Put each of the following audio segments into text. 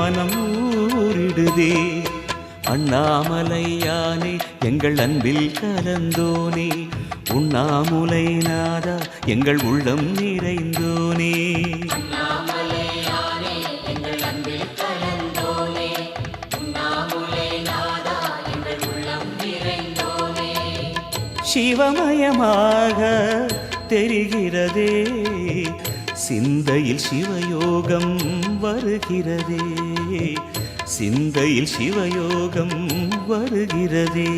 மனம் ஊரிடுதே. அண்ணாமலையானே எங்கள் அன்பில் கலந்தோனே, உண்ணாமுலை நாதா எங்கள் உள்ளம் நிறைந்தோனே. சிவமயமாக தெரிகிறதே, சிந்தையில் சிவயோகம் வருகிறதே, சிந்தையில் சிவயோகம் வருகிறதே.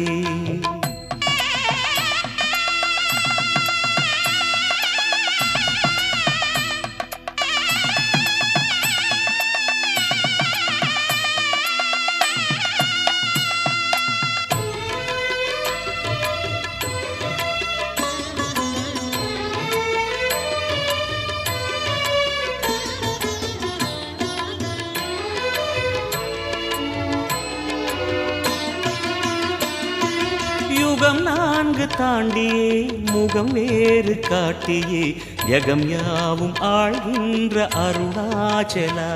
யுகம் 4 தாண்டியே முகம் வேறு காட்டியே, யகம் யாவும் ஆழ்கின்ற அருணாச்சலா.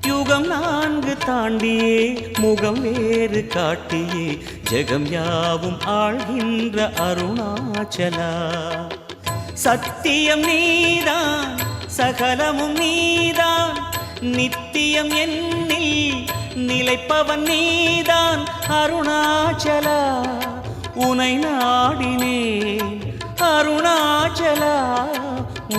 யுகம் 4 தாண்டியே முகம் வேறு காட்டியே, ஜெகம் யாவும் ஆழ்கின்ற அருணாச்சலா. சத்தியம் நீதான் சகலமும் நீதான், நித்தியம் என்னில் நிலைப்பவன் நீதான் அருணாச்சலா. உனை நாடினேன் அருணாச்சலா,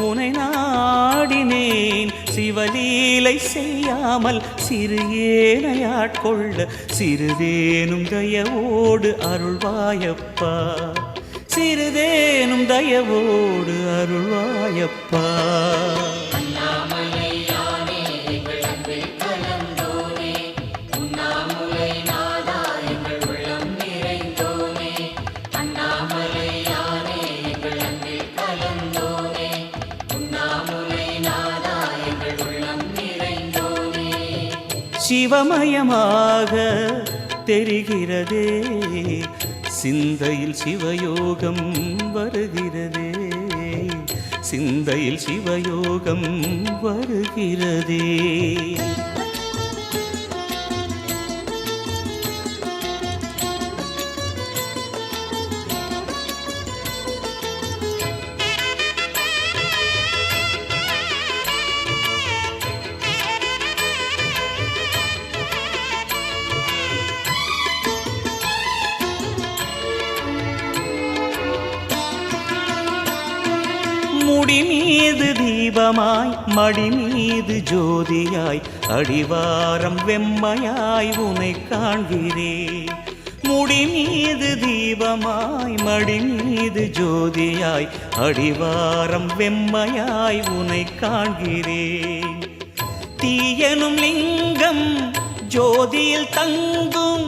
உனை நாடினேன். சிவலீலை செய்யாமல் சிறு ஏனையாட்கொள்ள, சிறிதேனும் தயவோடு அருள்வாயப்பா, சிறிதேனும் தயவோடு அருள்வாயப்பா. சிவமயமாக தெரிகிறதே, சிந்தையில் சிவயோகம் வருகிறதே, சிந்தையில் சிவயோகம் வருகிறதே. முடி மீது தீபமாய் மடி மீது ஜோதியாய், அடிவாரம் வெம்மையாய் உனை காண்கிறேன். முடி மீது தீபமாய் மடி மீது ஜோதியாய், அடிவாரம் வெம்மையாய் உனை காண்கிறேன். தீயனும் லிங்கம் ஜோதியில் தங்கும்,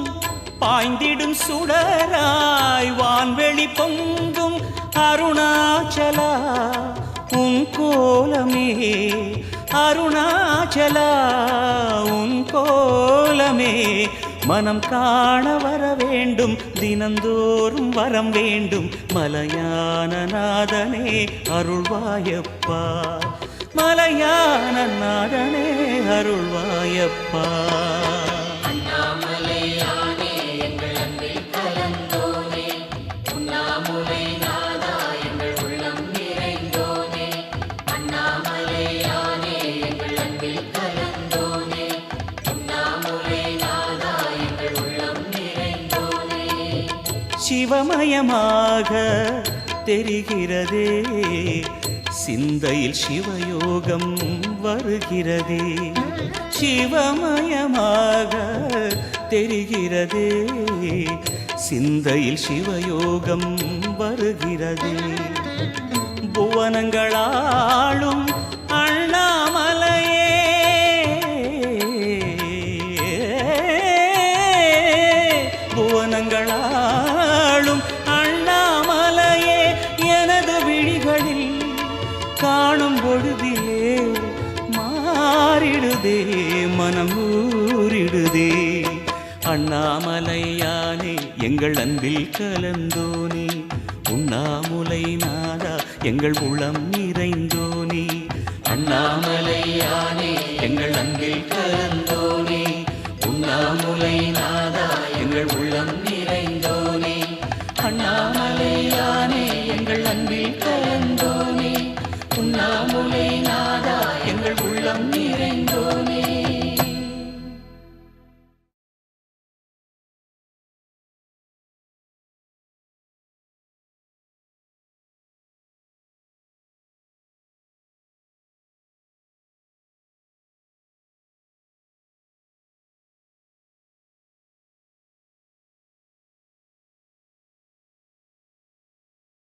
பாய்ந்திடும் சுடராய் வான்வெளி பொங்கும் அருணாச்சலா. உன் கோலமே அருணாச்சலா, உன் கோலமே மனம் காண வர வேண்டும், தினந்தோறும் வரம் வேண்டும். மலையான நாதனே அருள்வாயப்பா, மலையான நாதனே அருள்வாயப்பா. சிவமயமாக தெரிகிறதே, சிந்தையில் சிவயோகம் வருகிறதே, சிவமயமாக தெரிகிறதே, சிந்தையில் சிவயோகம் வருகிறதே. புவனங்களாளும் அண்ணாமலையே, புவனங்களாளும் அண்ணாமலையே, எனது விழிகளில் காணும் பொழுதிலே மாறிடுதே மனம் ஊரிடுதே. அண்ணாமலையானே எங்கள் அன்பில் கலந்தோனே, உண்ணாமுலை நாதா எங்கள் உளம் நிறைந்தோனே. அண்ணாமலையானே எங்கள் அன்பில் கலந்தோனே, உண்ணாமுலை நாதா எங்கள் உள்ளம் நிறைந்தோனே அண்ணாமலையானே எங்கள் அன்பில் கலந்தோனே உண்ணாமுலை நாதா எங்கள் உள்ளம் நிறைந்தோனே